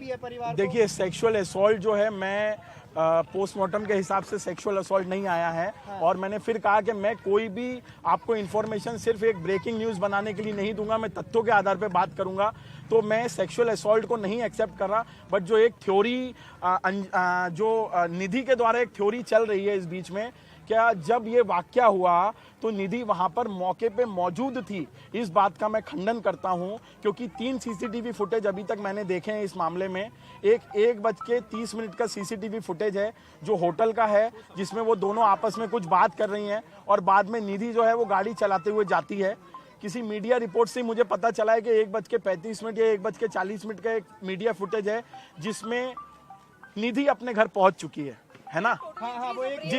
है परिवार को? देखिए, सेक्सुअल असॉल्ट जो है, मैं पोस्टमार्टम के हिसाब से सेक्सुअल असॉल्ट नहीं आया है। हाँ। और मैंने फिर कहा कि मैं कोई भी आपको इन्फॉर्मेशन सिर्फ एक ब्रेकिंग न्यूज़ बनाने के लिए नहीं दूंगा, मैं तथ्यों के आधार पर बात करूंगा। तो मैं सेक्सुअल असॉल्ट को नहीं एक्सेप्ट कर रहा, बट जो एक थ्योरी निधि के द्वारा एक थ्योरी चल रही है इस बीच में, क्या जब ये वाकया हुआ तो निधि वहां पर मौके पे मौजूद थी, इस बात का मैं खंडन करता हूं, क्योंकि 3 सीसीटीवी फुटेज अभी तक मैंने देखे हैं इस मामले में। 1:30 का सीसीटीवी फुटेज है जो होटल का है, जिसमें वो दोनों आपस में कुछ बात कर रही हैं और बाद में निधि जो है वो गाड़ी चलाते हुए जाती है। किसी मीडिया रिपोर्ट से मुझे पता चला है कि 1:35 या 1:40 का एक मीडिया फुटेज है जिसमें निधि अपने घर पहुंच चुकी है ना? हाँ, वो एक जी,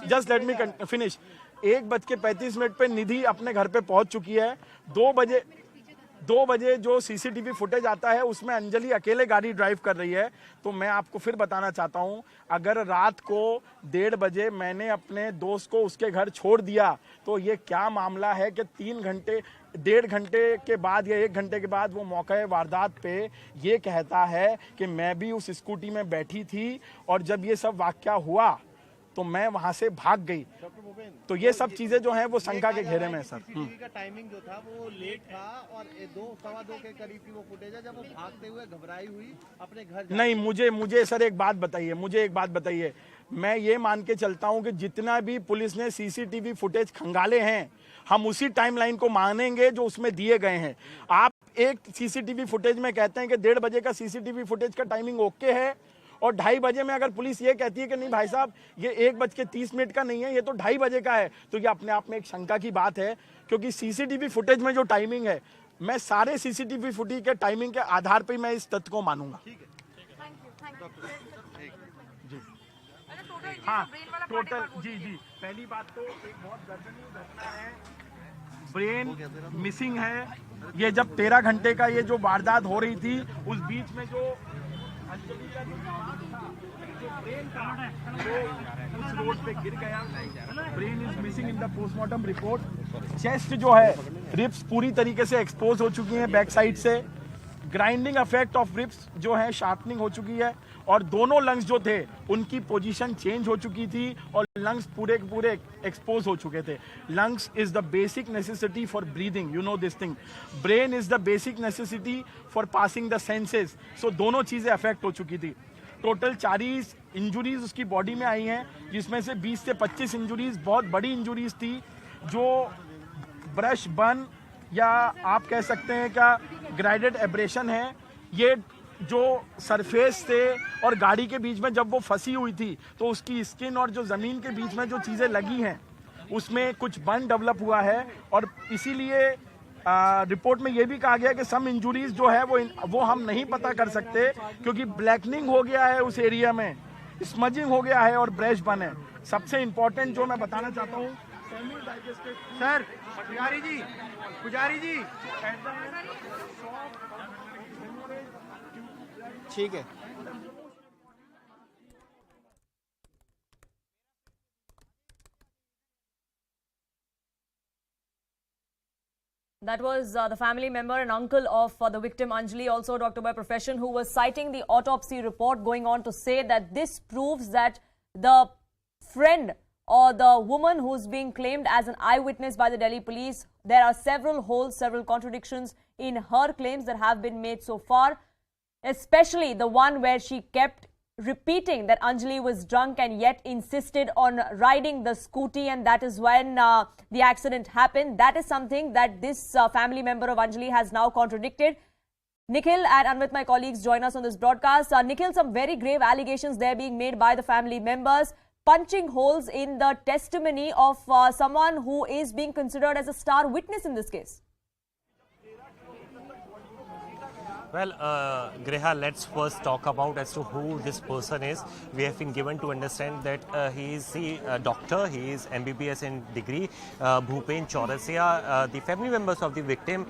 जस्ट लेट मी फिनिश। 1:35 पे निधि अपने घर पे पहुंच चुकी है। 2 बजे जो सीसीटीवी फुटेज आता है उसमें अंजलि अकेले गाड़ी ड्राइव कर रही है। तो मैं आपको फिर बताना चाहता हूं, अगर रात को 1:30 बजे मैंने अपने दोस्त को उसके घर छोड़ दिया तो ये क्या मामला है कि 1.5 घंटे के बाद या 1 घंटे के बाद वो मौके वारदात पे ये कहता है कि मैं भी उस स्कूटी में बैठी थी और जब ये सब वाकया हुआ तो मैं वहां से भाग गई। तो ये सब चीजें जो हैं वो शंका के घेरे में है सर। का टाइमिंग जो था वो लेट था और 2-2:15 के करीब की वो फुटेज है जब वो भागते हुए घबराई हुई अपने घर। नहीं, मुझे सर एक बात बताइए, मैं ये मान के चलता हूं कि जितना भी पुलिस ने सीसीटीवी फुटेज खंगाले हैं हम उसी टाइमलाइन को मानेंगे जो उसमें दिए गए हैं। आप एक सीसीटीवी फुटेज में कहते हैं कि 1:30 बजे का सीसीटीवी फुटेज का टाइमिंग ओके है और 2:30 बजे में अगर पुलिस ये कहती है कि नहीं भाई साहब ये 1:30 का नहीं है, ये तो 2:30 बजे का है, तो ये अपने आप में एक शंका की बात है। क्योंकि सीसीटीवी फुटेज में जो टाइमिंग है, मैं सारे सीसीटीवी फुटेज के टाइमिंग के आधार पर मैं इस तथ्य को मानूंगा। हाँ, टोटल जी, पहली बात तो एक बहुत दर्दनीय घटना है, ब्रेन मिसिंग है। ये जब 13 घंटे का ये जो वारदात हो रही थी उस बीच में जो अंजलि का जो दिमाग था, जो ब्रेन था, वो उस रोड पे गिर गया। Brain is missing in the postmortem report. Chest जो है, रिब्स पूरी तरीके से एक्सपोज हो चुकी हैं बैक साइड से। ग्राइंडिंग इफेक्ट ऑफ रिब्स जो है, शार्पनिंग हो चुकी है और दोनों लंग्स जो थे उनकी पोजीशन चेंज हो चुकी थी और लंग्स पूरे एक्सपोज हो चुके थे। Lungs is the basic necessity for breathing, you know this thing. Brain is the basic necessity for passing the senses. So दोनों चीजें अफेक्ट हो चुकी थी। टोटल 40 इंजुरीज उसकी बॉडी में आई हैं, जिसमें से 20 से 25 इंजुरीज बहुत बड़ी इंजुरीज थी, जो ब्रश बर्न या आप कह सकते हैं क्या ग्राइडेड एब्रेशन है। ये जो सरफेस से और गाड़ी के बीच में जब वो फंसी हुई थी तो उसकी स्किन और जो ज़मीन के बीच में जो चीज़ें लगी हैं उसमें कुछ बर्न डेवलप हुआ है। और इसीलिए रिपोर्ट में ये भी कहा गया कि सम इंजुरीज जो है वो हम नहीं पता कर सकते, क्योंकि ब्लैकनिंग हो गया है उस एरिया में, स्मजिंग हो गया है और ब्रश बर्न है। सबसे इम्पोर्टेंट जो मैं बताना चाहता हूँ सर, पुजारी जी ठीक है। That was the family member and uncle of the victim Anjali, also a doctor by profession, who was citing the autopsy report, going on to say that this proves that the friend or the woman who's being claimed as an eyewitness by the Delhi police, there are several holes, several contradictions in her claims that have been made so far, especially the one where she kept repeating that Anjali was drunk and yet insisted on riding the scooty, and that is when the accident happened. That is something that this family member of Anjali has now contradicted. Nikhil and Anvit, my colleagues, join us on this broadcast. Nikhil, some very grave allegations there being made by the family members, punching holes in the testimony of someone who is being considered as a star witness in this case. Well, Greha, let's first talk about as to who this person is. We have been given to understand that he is a doctor, he is MBBS in degree, Bhupen Chaurasia. The family members of the victim,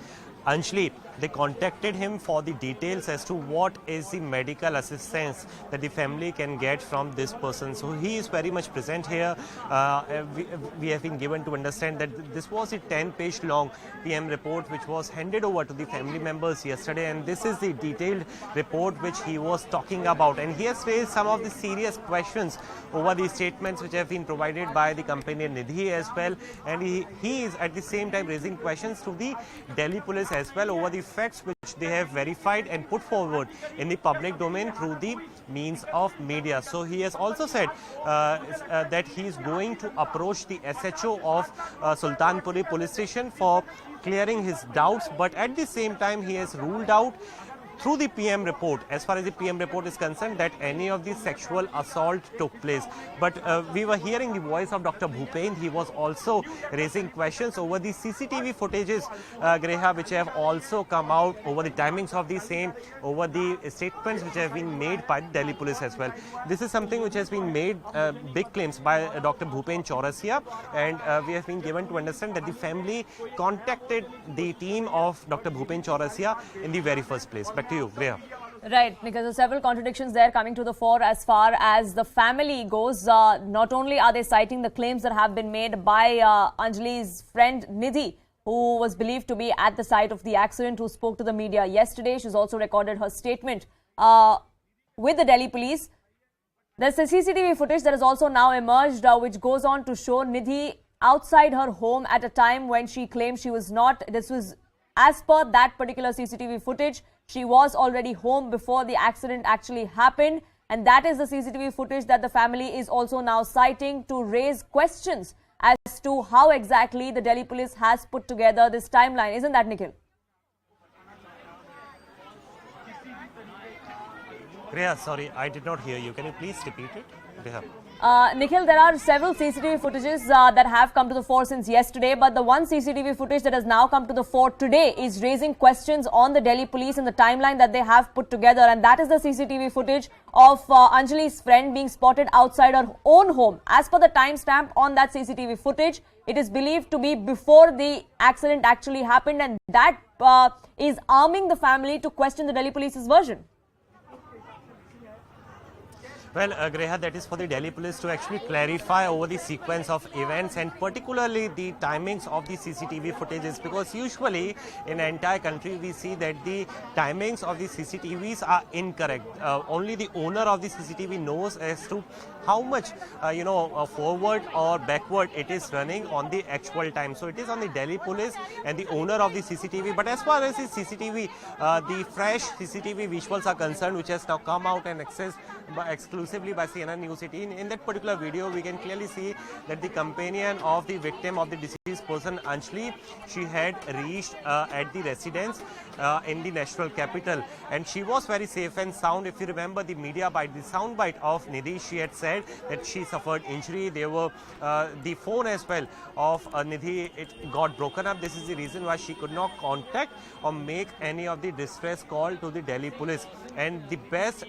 Anjali, they contacted him for the details as to what is the medical assistance that the family can get from this person. So he is very much present here. We have been given to understand that this was a 10-page long PM report which was handed over to the family members yesterday, and this is the detailed report which he was talking about. And he has raised some of the serious questions over the statements which have been provided by the companion Nidhi as well, and he is at the same time raising questions to the Delhi police as well over the facts which they have verified and put forward in the public domain through the means of media. So he has also said that he is going to approach the SHO of Sultanpuri police station for clearing his doubts, but at the same time he has ruled out through the PM report, as far as the PM report is concerned, that any of the sexual assault took place. But we were hearing the voice of Dr. Bhupen. He was also raising questions over the CCTV footages, Greha, which have also come out, over the timings of the same, over the statements which have been made by the Delhi police as well. This is something which has been made big claims by Dr. Bhupen Chaurasia, and we have been given to understand that the family contacted the team of Dr. Bhupen Chaurasia in the very first place. Back to you, Greha. Right, because there are several contradictions there coming to the fore as far as the family goes. Not only are they citing the claims that have been made by Anjali's friend Nidhi, who was believed to be at the site of the accident, who spoke to the media yesterday. She's also recorded her statement with the Delhi police. There's a CCTV footage that has also now emerged, which goes on to show Nidhi outside her home at a time when she claimed she was not. This was as per that particular CCTV footage. She was already home before the accident actually happened, and that is the CCTV footage that the family is also now citing to raise questions as to how exactly the Delhi police has put together this timeline. Isn't that, Nikhil? Greha, sorry, I did not hear you. Can you please repeat it? Greha. Nikhil, there are several CCTV footages that have come to the fore since yesterday, but the one CCTV footage that has now come to the fore today is raising questions on the Delhi police and the timeline that they have put together, and that is the CCTV footage of Anjali's friend being spotted outside her own home. As per the timestamp on that CCTV footage, it is believed to be before the accident actually happened, and that is arming the family to question the Delhi police's version. Well, Greha, that is for the Delhi police to actually clarify over the sequence of events and particularly the timings of the CCTV footages, because usually in the entire country we see that the timings of the CCTVs are incorrect. Only the owner of the CCTV knows as to how much, forward or backward it is running on the actual time. So it is on the Delhi police and the owner of the CCTV. But as far as the CCTV, the fresh CCTV visuals are concerned, which has now come out and accessed exclusively by CNN News 18. In that particular video, we can clearly see that the companion of the victim of the deceased person, Anjali, she had reached at the residence in the national capital, and she was very safe and sound. If you remember the media bite, the sound bite of Nidhi, she had said that she suffered injury. There were the phone as well of Nidhi, it got broken up. This is the reason why she could not contact or make any of the distress call to the Delhi police, and the best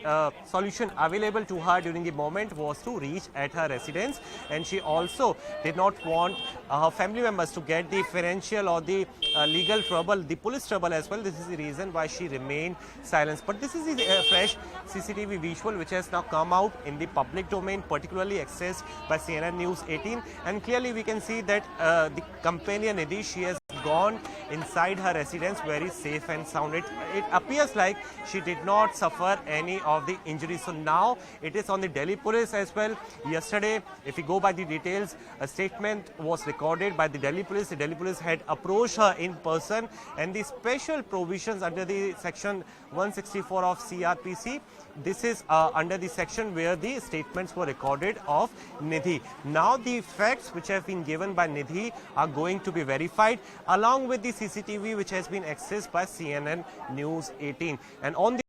solution available to her during the moment was to reach at her residence, and she also did not want her family members to get the financial or the legal trouble, the police trouble as well. This is the reason why she remained silent. But this is the fresh CCTV visual which has now come out in the public domain, particularly accessed by CNN News 18, and clearly we can see that the companion Nidhi, she has gone inside her residence very safe and sound. It appears like she did not suffer any of the injuries. So now it is on the Delhi police as well. Yesterday, if we go by the details, a statement was recorded by the Delhi police. The Delhi police had approached her in person, and the special provisions under the section 164 of CRPC, this is under the section where the statements were recorded of Nidhi. Now the facts which have been given by Nidhi are going to be verified along with the CCTV which has been accessed by CNN News 18. And on the